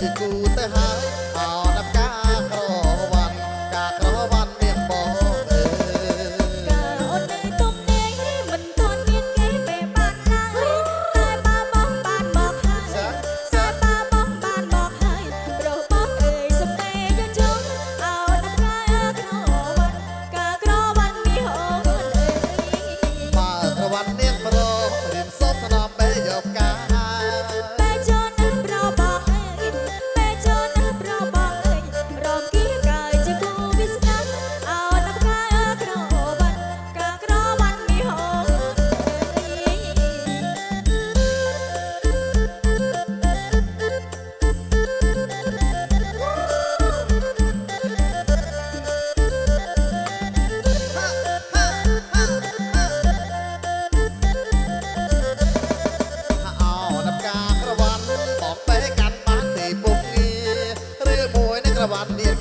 ជាគូទៅហើយអោណាប់កាក្រវ៉ាន់កាក្រវ៉ាន់មានបងអើកាអូននេះទុំនាយមិនទាន់មានគេពេលបានឡើយតែបាបងបានមកហើយតែបាបងបានមកហើយប្រុសបងអើយសុំតែយកជុំអោណាប់កាក្រវ៉ាន់កាក្រវ៉ាន់មានអូនអើយបើក្រវ៉ាន់នាងប្រុសរៀមសុំស្នំបែយកកាបែជូនណាស់ប្របងអើយបែជូនណាស់ប្របងអើយរំគៀកាយជាគូវាស្នាអោណាប់កាក្រវ៉ាន់កាក្រវ៉ាន់មានអូនអើអោណាប់កាក្រវ៉ាន់បងបែកាន់បានទីពុកងារឬមួយនឹងក្រវ៉ាន់នាង